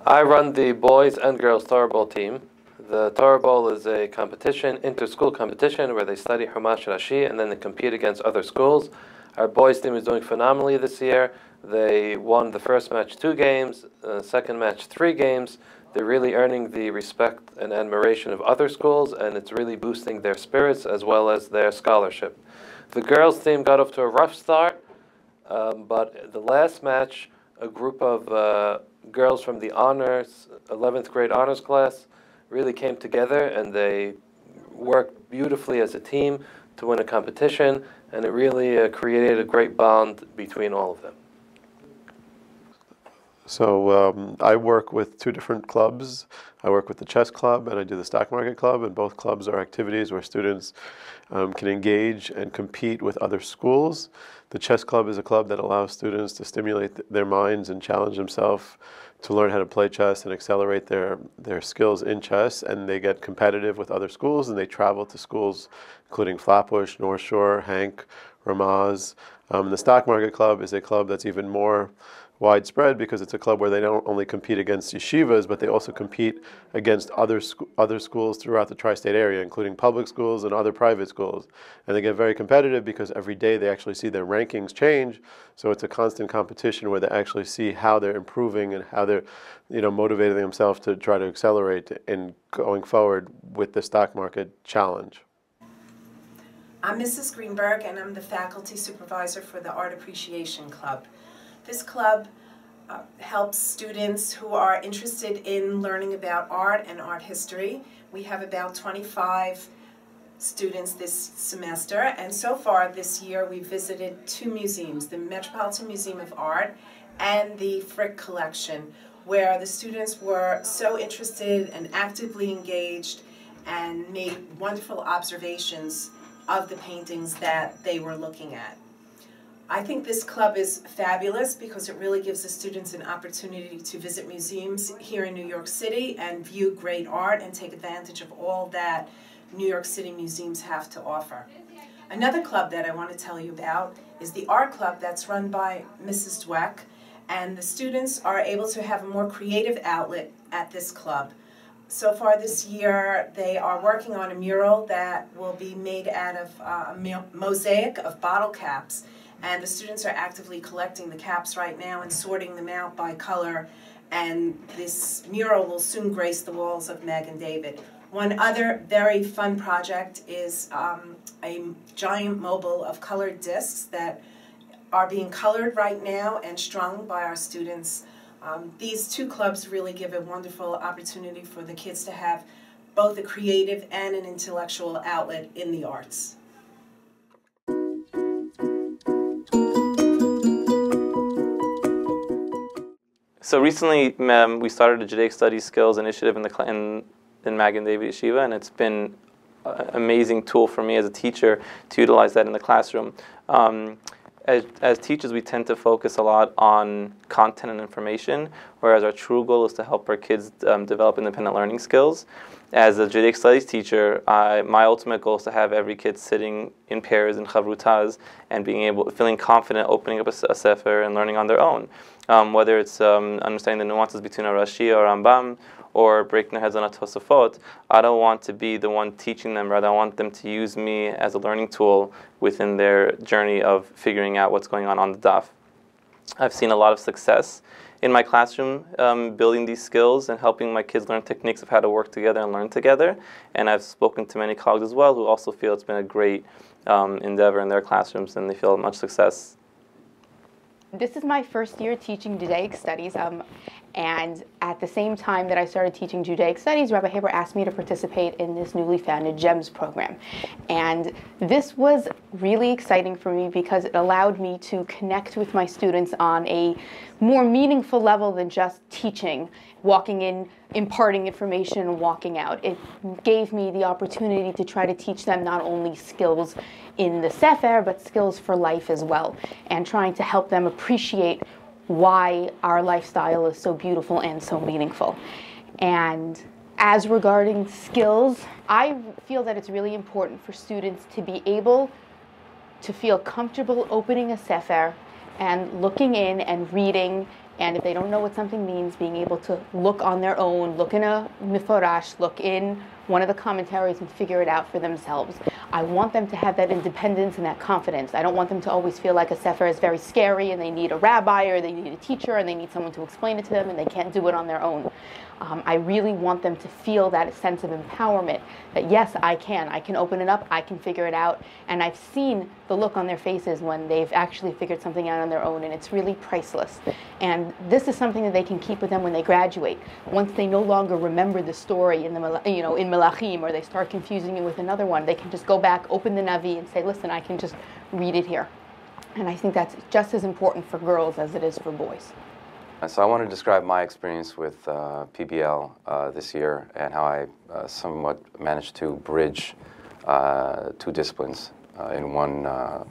I run the boys and girls Torah Bowl team. The Torah Bowl is a competition, inter-school competition, where they study Chumash Rashi and then they compete against other schools. Our boys team is doing phenomenally this year. They won the first match 2 games, second match 3 games. They're really earning the respect and admiration of other schools, and it's really boosting their spirits as well as their scholarship. The girls team got off to a rough start, but the last match, a group of girls from the honors, 11th grade honors class, really came together and they worked beautifully as a team to win a competition, and it really created a great bond between all of them. So I work with 2 different clubs. I work with the chess club and I do the stock market club, and both clubs are activities where students can engage and compete with other schools. The chess club is a club that allows students to stimulate their minds and challenge themselves to learn how to play chess and accelerate their skills in chess, and they get competitive with other schools, and they travel to schools including Flatbush, North Shore, Hank, Ramaz. The stock market club is a club that's even more widespread because it's a club where they don't only compete against yeshivas, but they also compete against other schools throughout the tri-state area, including public schools and other private schools. And they get very competitive because every day they actually see their rankings change. So it's a constant competition where they actually see how they're improving and how they're, motivating themselves to try to accelerate in going forward with the stock market challenge. I'm Mrs. Greenberg, and I'm the faculty supervisor for the Art Appreciation Club. This club helps students who are interested in learning about art and art history. We have about 25 students this semester, and so far this year we visited 2 museums, the Metropolitan Museum of Art and the Frick Collection, where the students were so interested and actively engaged and made wonderful observations of the paintings that they were looking at. I think this club is fabulous because it really gives the students an opportunity to visit museums here in New York City and view great art and take advantage of all that New York City museums have to offer. Another club that I want to tell you about is the art club that's run by Mrs. Dweck, and the students are able to have a more creative outlet at this club. So far this year, they are working on a mural that will be made out of a mosaic of bottle caps. And the students are actively collecting the caps right now and sorting them out by color. And this mural will soon grace the walls of Meg and David. One other very fun project is a giant mobile of colored discs that are being colored right now and strung by our students. These 2 clubs really give a wonderful opportunity for the kids to have both a creative and an intellectual outlet in the arts. So recently, we started a Judaic Studies Skills Initiative in Magen David Yeshiva, and it's been an amazing tool for me as a teacher to utilize that in the classroom. As teachers, we tend to focus a lot on content and information, whereas our true goal is to help our kids develop independent learning skills. As a Judaic Studies teacher, my ultimate goal is to have every kid sitting in pairs in chavrutaz and feeling confident opening up a sefer and learning on their own. Whether it's understanding the nuances between a Rashi or Rambam, or breaking their heads on a Tosafot, I don't want to be the one teaching them. Rather, I want them to use me as a learning tool within their journey of figuring out what's going on the daf. I've seen a lot of success in my classroom building these skills and helping my kids learn techniques of how to work together and learn together. And I've spoken to many colleagues as well who also feel it's been a great endeavor in their classrooms, and they feel much success. This is my first year teaching Judaic Studies, and at the same time that I started teaching Judaic Studies, Rabbi Haber asked me to participate in this newly founded GEMS program. And this was really exciting for me because it allowed me to connect with my students on a more meaningful level than just teaching, walking in, imparting information, and walking out. It gave me the opportunity to try to teach them not only skills in the Sefer, but skills for life as well, and trying to help them appreciate why our lifestyle is so beautiful and so meaningful. And as regarding skills, I feel that it's really important for students to be able to feel comfortable opening a Sefer and looking in and reading And if they don't know what something means, being able to look on their own, look in a miforash, look in one of the commentaries and figure it out for themselves. I want them to have that independence and that confidence. I don't want them to always feel like a sefer is very scary and they need a rabbi or they need a teacher and they need someone to explain it to them and they can't do it on their own. I really want them to feel that sense of empowerment, that yes, I can open it up, I can figure it out, and I've seen the look on their faces when they've actually figured something out on their own, and it's really priceless. And this is something that they can keep with them when they graduate. Once they no longer remember the story in in Melachim, or they start confusing it with another one, they can just go back, open the Navi, and say, listen, I can just read it here. And I think that's just as important for girls as it is for boys. So I want to describe my experience with PBL this year and how I somewhat managed to bridge two disciplines in one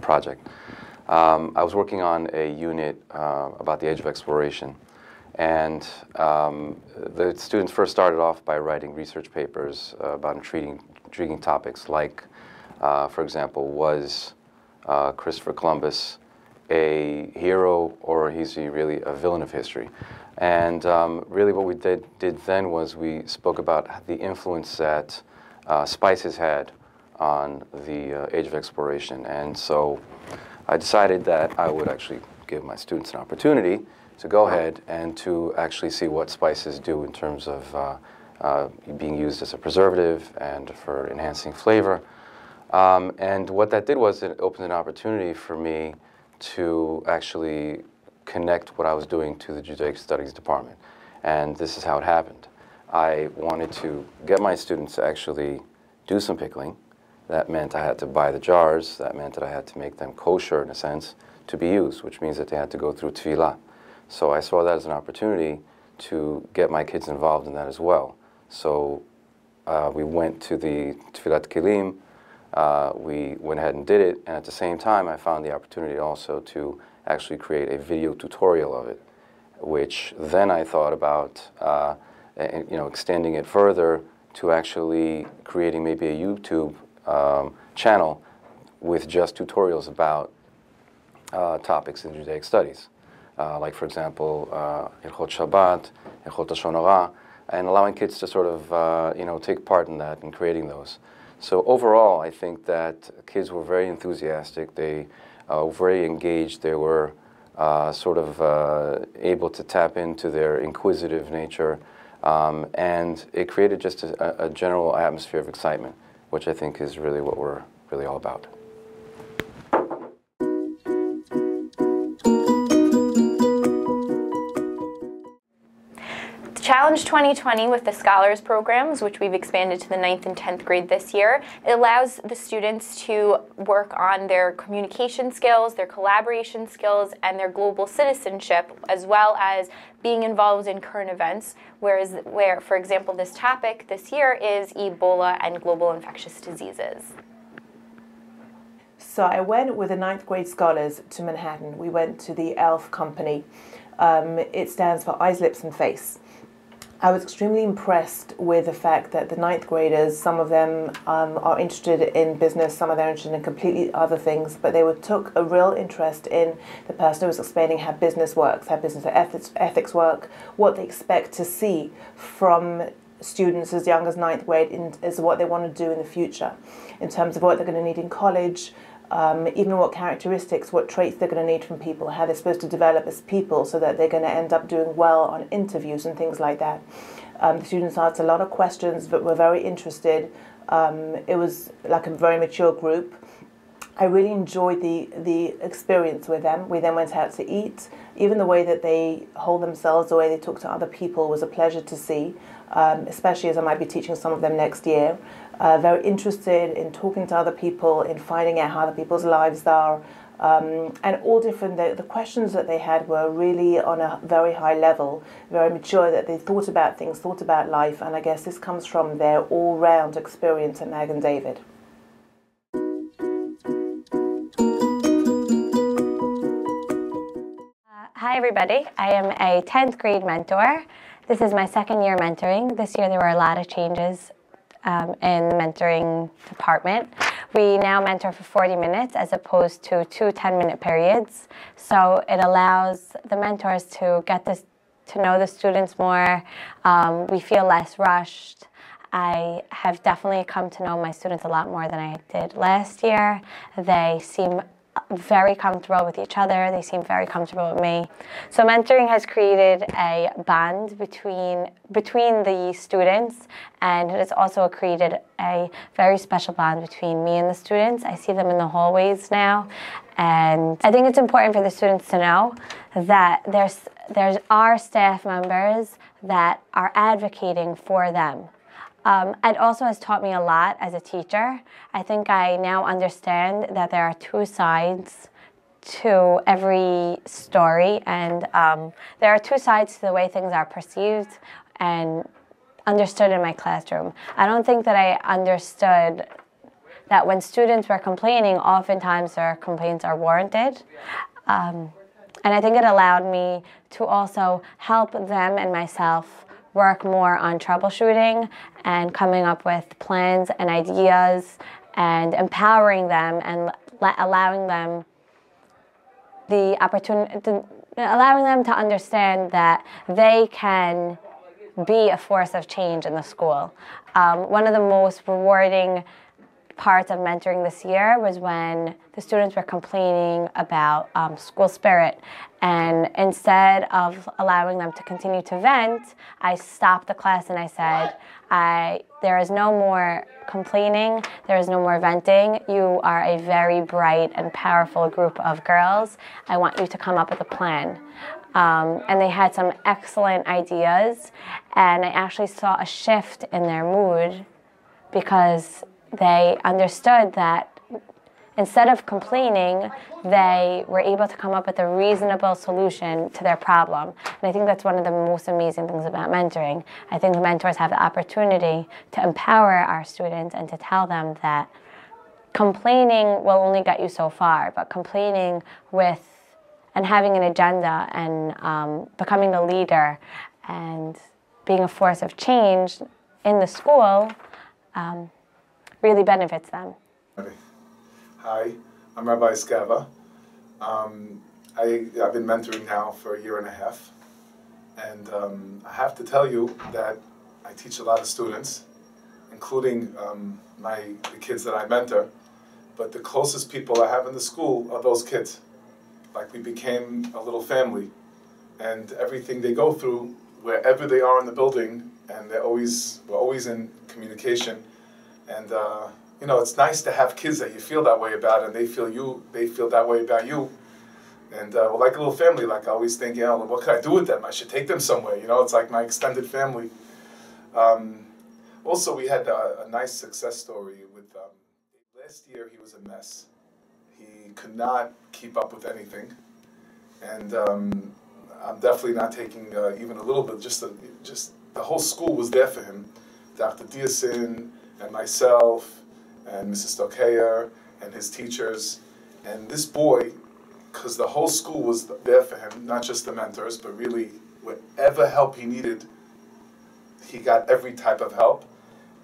project. I was working on a unit about the age of exploration, and the students first started off by writing research papers about intriguing topics like, for example, was Christopher Columbus a hero, or is he really a villain of history? And really what we did then was we spoke about the influence that spices had on the age of exploration. And so I decided that I would actually give my students an opportunity to go ahead and to actually see what spices do in terms of being used as a preservative and for enhancing flavor. And what that did was it opened an opportunity for me to actually connect what I was doing to the Judaic Studies department. And this is how it happened. I wanted to get my students to actually do some pickling. That meant I had to buy the jars. That meant that I had to make them kosher, in a sense, to be used, which means that they had to go through tefillah. So I saw that as an opportunity to get my kids involved in that as well. So we went to the Tefillat Kelim. We went ahead and did it, and at the same time I found the opportunity also to actually create a video tutorial of it, which then I thought about extending it further to actually creating maybe a YouTube channel with just tutorials about topics in Judaic studies, like for example Hilchot Shabbat, Hilchot Lashon Hara, and allowing kids to sort of take part in that and creating those. So overall, I think that kids were very enthusiastic. They were very engaged. They were sort of able to tap into their inquisitive nature. And it created just a general atmosphere of excitement, which I think is really what we're really all about. Challenge 2020 with the Scholars programs, which we've expanded to the 9th and 10th grade this year, it allows the students to work on their communication skills, their collaboration skills, and their global citizenship, as well as being involved in current events, where, for example, this topic this year is Ebola and global infectious diseases. So I went with the 9th grade scholars to Manhattan. We went to the ELF company. It stands for Eyes, Lips and Face. I was extremely impressed with the fact that the 9th graders, some of them are interested in business, some of them are interested in completely other things, but they took a real interest in the person who was explaining how business works, how business ethics work, what they expect to see from students as young as 9th grade as what they want to do in the future, in terms of what they're going to need in college, even what characteristics, what traits they're going to need from people, how they're supposed to develop as people so that they're going to end up doing well on interviews and things like that. The students asked a lot of questions but were very interested. It was like a very mature group. I really enjoyed the experience with them. We then went out to eat. Even the way that they hold themselves, the way they talk to other people was a pleasure to see, especially as I might be teaching some of them next year. Very interested in talking to other people, in finding out how other people's lives are, and all different. The questions that they had were really on a very high level, very mature, that they thought about things, thought about life, and I guess this comes from their all-round experience at Magen David. Hi everybody, I am a 10th grade mentor. This is my second year mentoring. This year there were a lot of changes in the mentoring department. we now mentor for 40 minutes as opposed to 2 10-minute periods. So it allows the mentors to get to know the students more. We feel less rushed. I have definitely come to know my students a lot more than I did last year. They seem very comfortable with each other. They seem very comfortable with me. So mentoring has created a bond between the students, and it has also created a very special bond between me and the students. I see them in the hallways now, and I think it's important for the students to know that there's our staff members that are advocating for them. It also has taught me a lot as a teacher. I think I now understand that there are 2 sides to every story, and there are 2 sides to the way things are perceived and understood in my classroom. I don't think that I understood that when students were complaining, oftentimes their complaints are warranted. And I think it allowed me to also help them and myself work more on troubleshooting and coming up with plans and ideas and empowering them and allowing them the opportunity, allowing them to understand that they can be a force of change in the school. One of the most rewarding parts of mentoring this year was when the students were complaining about school spirit, and instead of allowing them to continue to vent, I stopped the class and I said, there is no more complaining, there is no more venting. You are a very bright and powerful group of girls. I want you to come up with a plan. And they had some excellent ideas, and I actually saw a shift in their mood because they understood that instead of complaining, they were able to come up with a reasonable solution to their problem. And I think that's one of the most amazing things about mentoring. I think the mentors have the opportunity to empower our students and to tell them that complaining will only get you so far, but complaining with and having an agenda and becoming a leader and being a force of change in the school really benefits them. Hi, I'm Rabbi Skava. I've been mentoring now for 1.5 years, and I have to tell you that I teach a lot of students, including the kids that I mentor, but the closest people I have in the school are those kids. Like, we became a little family, and everything they go through, wherever they are in the building, and we're always in communication. And you know, it's nice to have kids that you feel that way about, and they feel that way about you. And we're like a little family. Like, I always think, you know, what could I do with them? I should take them somewhere. You know, it's like my extended family. Also, we had a nice success story with last year. He was a mess. He could not keep up with anything, and I'm definitely not taking even a little bit. Just the whole school was there for him. Dr. Diasin and myself and Mrs. Stokeyer and his teachers, and this boy, because the whole school was there for him, not just the mentors, but really whatever help he needed, he got every type of help.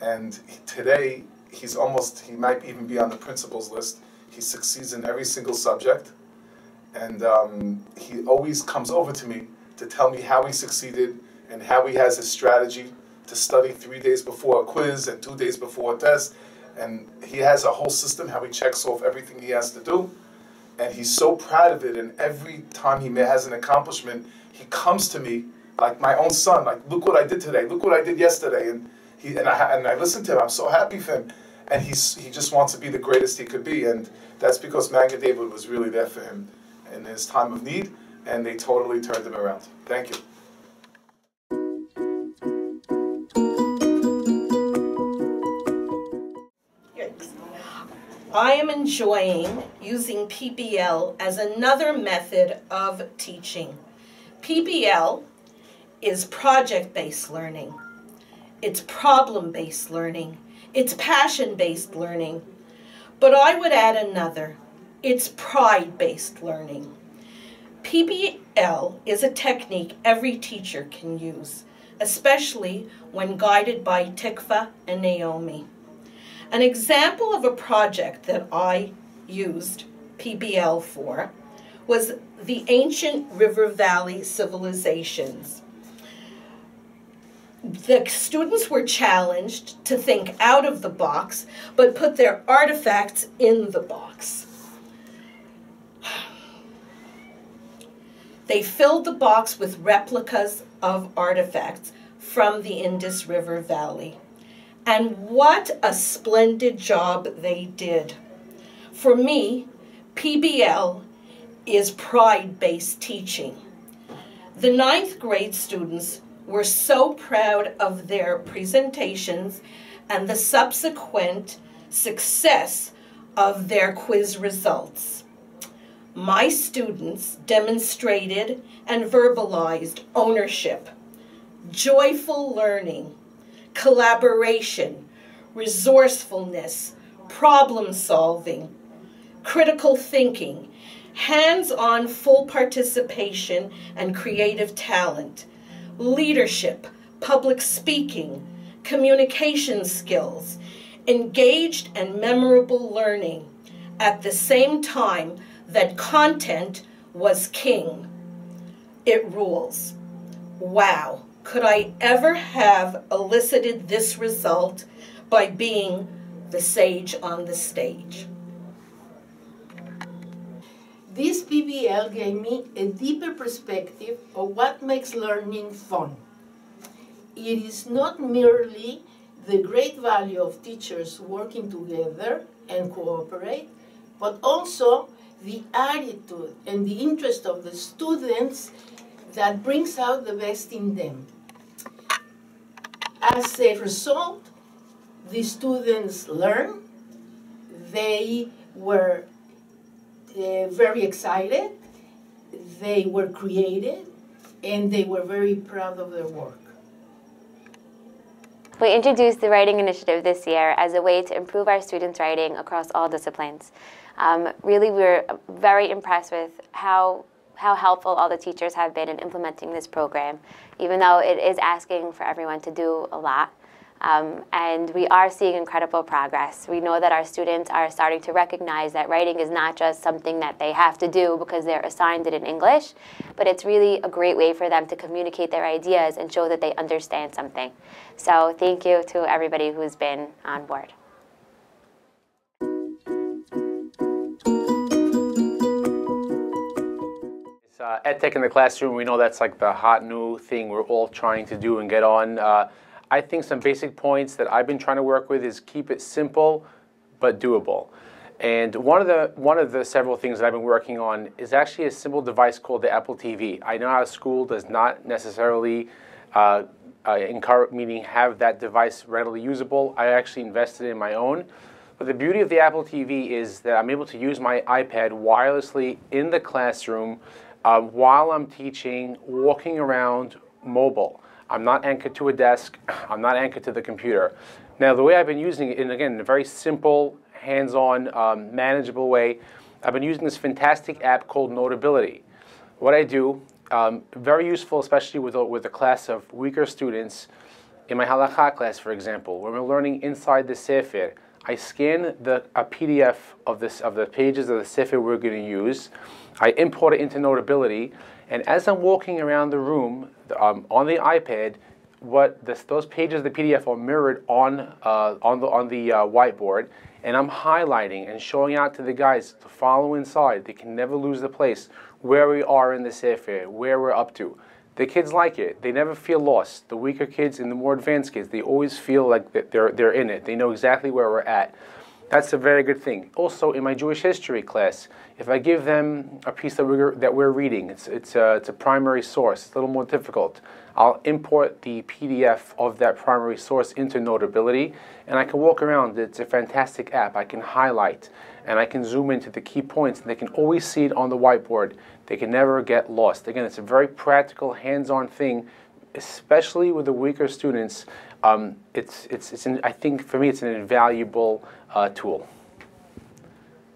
And today, he might even be on the principal's list. He succeeds in every single subject, and he always comes over to me to tell me how he succeeded and how he has a strategy to study 3 days before a quiz and 2 days before a test. And he has a whole system, how he checks off everything he has to do. And he's so proud of it, and every time he has an accomplishment, he comes to me like my own son, like, look what I did today, look what I did yesterday. And I listen to him, I'm so happy for him. And he just wants to be the greatest he could be, and that's because Magen David was really there for him in his time of need, and they totally turned him around. Thank you. I am enjoying using PBL as another method of teaching. PBL is project-based learning. It's problem-based learning. It's passion-based learning. But I would add another. It's pride-based learning. PBL is a technique every teacher can use, especially when guided by Tikva and Naomi. An example of a project that I used PBL for was the ancient river valley civilizations. The students were challenged to think out of the box, but put their artifacts in the box. They filled the box with replicas of artifacts from the Indus River Valley. And what a splendid job they did. For me, PBL is pride-based teaching. The 9th grade students were so proud of their presentations and the subsequent success of their quiz results. My students demonstrated and verbalized ownership, joyful learning, collaboration, resourcefulness, problem solving, critical thinking, hands-on full participation and creative talent, leadership, public speaking, communication skills, engaged and memorable learning, at the same time that content was king. It rules. Wow, could I ever have elicited this result by being the sage on the stage? This PBL gave me a deeper perspective of what makes learning fun. It is not merely the great value of teachers working together and cooperate, but also the attitude and the interest of the students that brings out the best in them. As a result, the students learn. They were very excited, they were creative, and they were very proud of their work. We introduced the Writing Initiative this year as a way to improve our students' writing across all disciplines. Really, we're very impressed with how helpful all the teachers have been in implementing this program, even though it is asking for everyone to do a lot. And we are seeing incredible progress. We know that our students are starting to recognize that writing is not just something that they have to do because they're assigned it in English, but it's really a great way for them to communicate their ideas and show that they understand something. So thank you to everybody who's been on board. EdTech in the classroom, we know that's like the hot new thing we're all trying to do and get on. I think some basic points that I've been trying to work with is keep it simple but doable. And one of the several things that I've been working on is actually a simple device called the Apple TV. I know our school does not necessarily encourage, meaning have that device readily usable. I actually invested in my own. But the beauty of the Apple TV is that I'm able to use my iPad wirelessly in the classroom while I'm teaching, walking around, mobile. I'm not anchored to a desk. I'm not anchored to the computer. Now, the way I've been using it, and again, in a very simple, hands-on, manageable way, I've been using this fantastic app called Notability. What I do, very useful, especially with a class of weaker students, in my halakha class, for example, when we're learning inside the sefer, I scan a PDF of the pages of the sefer we're going to use. I import it into Notability, and as I'm walking around the room on the iPad, those pages of the PDF are mirrored on the whiteboard, and I'm highlighting and showing out to the guys to follow inside. They can never lose the place, where we are in the sefer, where we're up to. The kids like it. They never feel lost. The weaker kids and the more advanced kids, they always feel like that they're in it. They know exactly where we're at. That's a very good thing. Also, in my Jewish history class, if I give them a piece that we're reading, it's a primary source. It's a little more difficult. I'll import the PDF of that primary source into Notability, and I can walk around. It's a fantastic app. I can highlight, and I can zoom into the key points, and they can always see it on the whiteboard. They can never get lost. Again, it's a very practical, hands-on thing, especially with the weaker students. I think for me, it's an invaluable tool.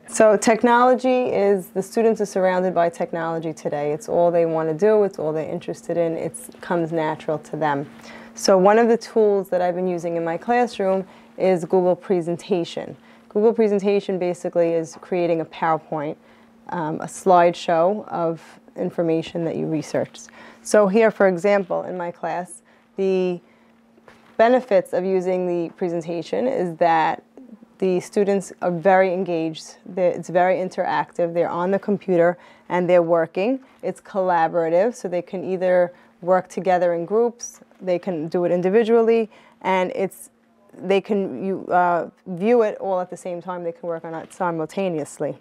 So technology is, the students are surrounded by technology today. It's all they want to do, it's all they're interested in, it comes natural to them. So one of the tools that I've been using in my classroom is Google Presentation. Google Presentation basically is creating a PowerPoint, a slideshow of information that you researched. So here, for example, in my class, the benefits of using the presentation is that the students are very engaged. It's very interactive. They're on the computer and they're working. It's collaborative, so they can either work together in groups, they can do it individually, and they can view it all at the same time. They can work on it simultaneously.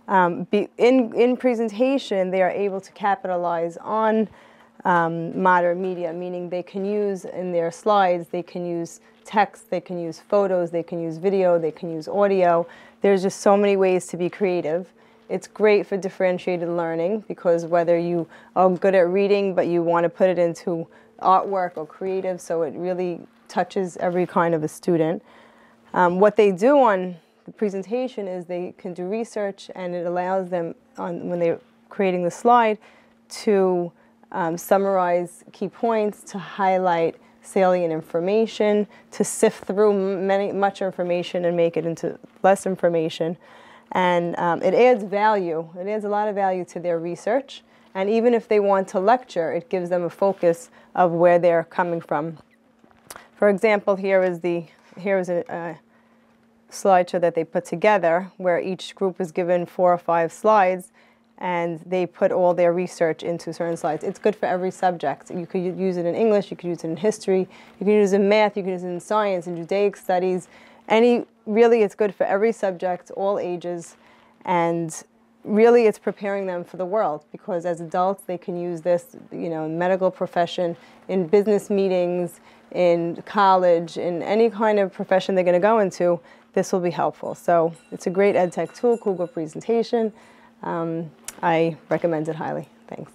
In presentation, they are able to capitalize on modern media, meaning they can use in their slides, they can use text, they can use photos, they can use video, they can use audio. There's just so many ways to be creative. It's great for differentiated learning because whether you are good at reading but you want to put it into artwork or creative, so it really touches every kind of a student. What they do on the presentation is they can do research, and it allows them, when they're creating the slide, to summarize key points, to highlight salient information, to sift through much information and make it into less information. And it adds value. It adds a lot of value to their research. And even if they want to lecture, it gives them a focus of where they're coming from. For example, here is a slideshow that they put together where each group is given 4 or 5 slides, and they put all their research into certain slides. It's good for every subject. You could use it in English, you could use it in history, you can use it in math, you can use it in science, in Judaic studies. Really, it's good for every subject, all ages, and really it's preparing them for the world, because as adults they can use this, in medical profession, in business meetings, in college, in any kind of profession they're going to go into. This will be helpful. So it's a great EdTech tool, Google Presentation. I recommend it highly. Thanks.